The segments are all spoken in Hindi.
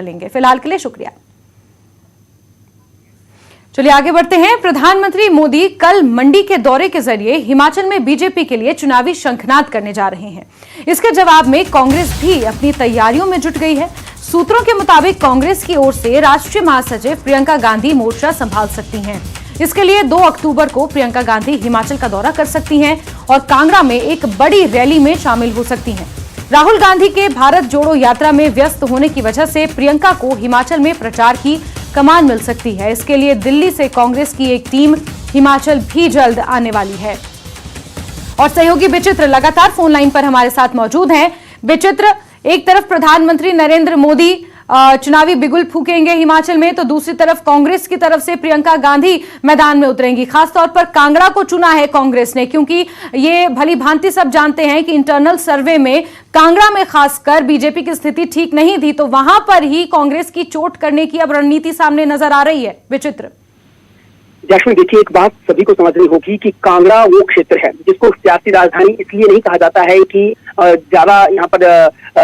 लेंगे। फिलहाल के लिए शुक्रिया। चलिए आगे बढ़ते हैं। प्रधानमंत्री मोदी कल मंडी के दौरे के जरिए हिमाचल में बीजेपी के लिए चुनावी शंखनाद करने जा रहे हैं। इसके जवाब में कांग्रेस भी अपनी तैयारियों में जुट गई है। सूत्रों के मुताबिक कांग्रेस की ओर से राष्ट्रीय महासचिव प्रियंका गांधी मोर्चा संभाल सकती हैं। इसके लिए 2 अक्टूबर को प्रियंका गांधी हिमाचल का दौरा कर सकती हैं और कांगड़ा में एक बड़ी रैली में शामिल हो सकती हैं। राहुल गांधी के भारत जोड़ो यात्रा में व्यस्त होने की वजह से प्रियंका को हिमाचल में प्रचार की कमान मिल सकती है। इसके लिए दिल्ली से कांग्रेस की एक टीम हिमाचल भी जल्द आने वाली है। और सहयोगी विचित्र लगातार फोन लाइन पर हमारे साथ मौजूद हैं। विचित्र, एक तरफ प्रधानमंत्री नरेंद्र मोदी चुनावी बिगुल फूकेंगे हिमाचल में, तो दूसरी तरफ कांग्रेस की तरफ से प्रियंका गांधी मैदान में उतरेंगी। खासतौर पर कांगड़ा को चुना है कांग्रेस ने, क्योंकि ये भली भांति सब जानते हैं कि इंटरनल सर्वे में कांगड़ा में खासकर बीजेपी की स्थिति ठीक नहीं थी, तो वहां पर ही कांग्रेस की चोट करने की अब रणनीति सामने नजर आ रही है। विचित्र जैस्मिन, देखिए, एक बात सभी को समझनी होगी कि कांगड़ा वो क्षेत्र है जिसको सियासी राजधानी इसलिए नहीं कहा जाता है कि ज्यादा यहाँ पर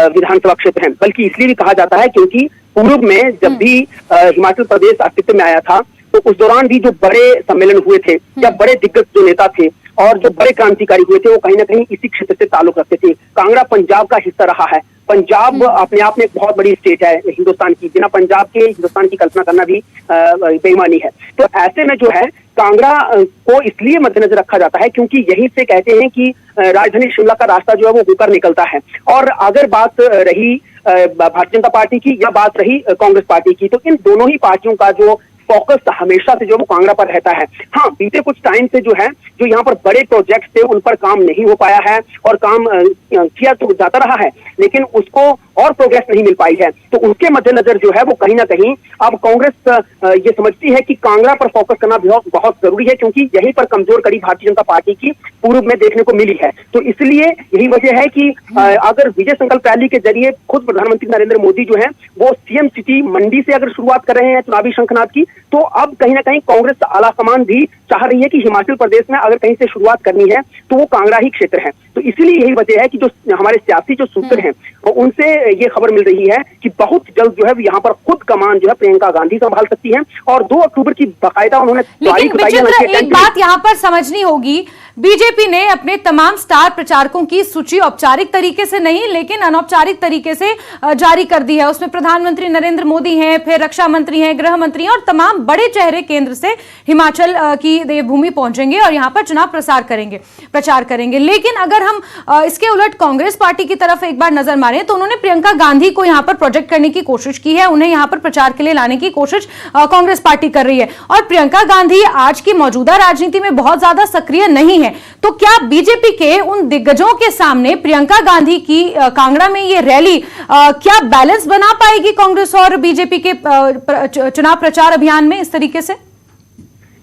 विधानसभा क्षेत्र है, बल्कि इसलिए भी कहा जाता है क्योंकि पूर्व में जब भी हिमाचल प्रदेश अस्तित्व में आया था तो उस दौरान भी जो बड़े सम्मेलन हुए थे या बड़े दिग्गज जो नेता थे और जो बड़े क्रांतिकारी हुए थे वो कहीं ना कहीं इसी क्षेत्र से ताल्लुक रखते थे। कांगड़ा पंजाब का हिस्सा रहा है। पंजाब अपने आप में एक बहुत बड़ी स्टेट है हिंदुस्तान की। बिना पंजाब के हिंदुस्तान की कल्पना करना भी बेईमानी है। तो ऐसे में जो है कांगड़ा को इसलिए मद्देनजर रखा जाता है क्योंकि यहीं से कहते हैं कि राजधानी शिमला का रास्ता जो है वो होकर निकलता है। और अगर बात रही भारतीय जनता पार्टी की या बात रही कांग्रेस पार्टी की, तो इन दोनों ही पार्टियों का जो फोकस हमेशा से जो वो कांगड़ा पर रहता है। हाँ, बीते कुछ टाइम से जो है जो यहाँ पर बड़े प्रोजेक्ट थे उन पर काम नहीं हो पाया है और काम किया तो जाता रहा है, लेकिन उसको और प्रोग्रेस नहीं मिल पाई है। तो उसके मद्देनजर जो है वो कहीं ना कहीं अब कांग्रेस ये समझती है कि कांगड़ा पर फोकस करना बहुत जरूरी है, क्योंकि यहीं पर कमजोर कड़ी भारतीय जनता पार्टी की पूर्व में देखने को मिली है। तो इसलिए यही वजह है कि अगर विजय संकल्प रैली के जरिए खुद प्रधानमंत्री नरेंद्र मोदी जो है वो सीएम सिटी मंडी से अगर शुरुआत कर रहे हैं चुनावी शंखनाद की, तो अब कहीं ना कहीं कांग्रेस आलाकमान भी चाह रही है कि हिमाचल प्रदेश में अगर कहीं से शुरुआत करनी है तो वो कांगड़ा ही क्षेत्र है। तो इसलिए यही वजह है कि जो हमारे सियासी जो सूत्र हैं उनसे ये खबर मिल रही है कि बहुत जल्द जो है यहाँ पर खुद कमान जो है प्रियंका गांधी संभाल सकती है और 2 अक्टूबर की बाकायदा उन्होंने तारीख बताई है। एक बात यहाँ पर समझनी होगी, बीजेपी ने अपने तमाम स्टार प्रचारकों की सूची औपचारिक तरीके से नहीं लेकिन अनौपचारिक तरीके से जारी कर दी है। उसमें प्रधानमंत्री नरेंद्र मोदी हैं, फिर रक्षा मंत्री हैं, गृह मंत्री हैं और तमाम बड़े चेहरे केंद्र से हिमाचल की देवभूमि पहुंचेंगे और यहां पर चुनाव प्रचार करेंगे। लेकिन अगर हम इसके उलट कांग्रेस पार्टी की तरफ एक बार नजर मारें तो उन्होंने प्रियंका गांधी को यहां पर प्रोजेक्ट करने की कोशिश की है, उन्हें यहां पर प्रचार के लिए लाने की कोशिश कांग्रेस पार्टी कर रही है। और प्रियंका गांधी आज की मौजूदा राजनीति में बहुत ज्यादा सक्रिय नहीं है, तो क्या बीजेपी के उन दिग्गजों के सामने प्रियंका गांधी की कांगड़ा में ये रैली क्या बैलेंस बना पाएगी कांग्रेस और बीजेपी के चुनाव प्रचार अभियान में इस तरीके से?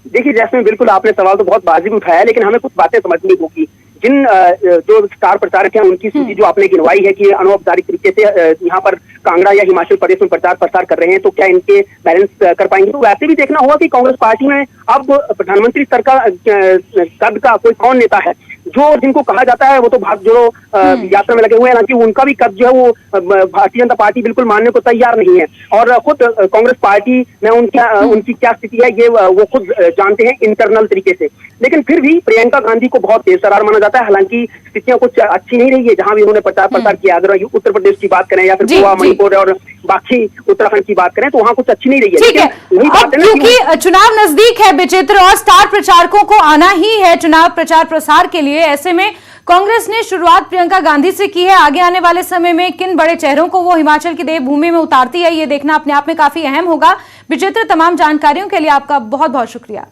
देखिए जैसे बिल्कुल आपने सवाल तो बहुत वाजिब उठाया, लेकिन हमें कुछ बातें समझनी होगी। जिन जो स्टार प्रचारक हैं उनकी सूची जो आपने गिनवाई है कि अनौपचारिक तरीके से यहाँ पर कांगड़ा या हिमाचल प्रदेश में प्रचार प्रसार कर रहे हैं, तो क्या इनके बैलेंस कर पाएंगे? तो वैसे भी देखना होगा कि कांग्रेस पार्टी में अब प्रधानमंत्री स्तर का कद का कोई कौन नेता है जो जिनको कहा जाता है वो तो भारत जोड़ो यात्रा में लगे हुए हैं, हालांकि उनका भी कद जो है वो भारतीय जनता पार्टी बिल्कुल मानने को तैयार नहीं है। और खुद कांग्रेस पार्टी में उनकी क्या स्थिति है ये वो खुद जानते हैं इंटरनल तरीके से। लेकिन फिर भी प्रियंका गांधी को बहुत तेज तर्रार माना जाता है। हालांकि स्थितियां कुछ अच्छी नहीं रही है जहां भी उन्होंने प्रचार प्रसार किया। अगर उत्तर प्रदेश की बात करें या फिर गोवा, मणिपुर और बाकी उत्तराखंड की बात करें तो वहां कुछ अच्छी नहीं रही है। ठीक है, क्योंकि चुनाव नजदीक है विचित्र और स्टार प्रचारकों को आना ही है चुनाव प्रचार प्रसार के लिए, ऐसे में कांग्रेस ने शुरुआत प्रियंका गांधी से की है। आगे आने वाले समय में किन बड़े चेहरों को वो हिमाचल की देवभूमि में उतारती है ये देखना अपने आप में काफी अहम होगा। विचित्र, तमाम जानकारियों के लिए आपका बहुत बहुत शुक्रिया।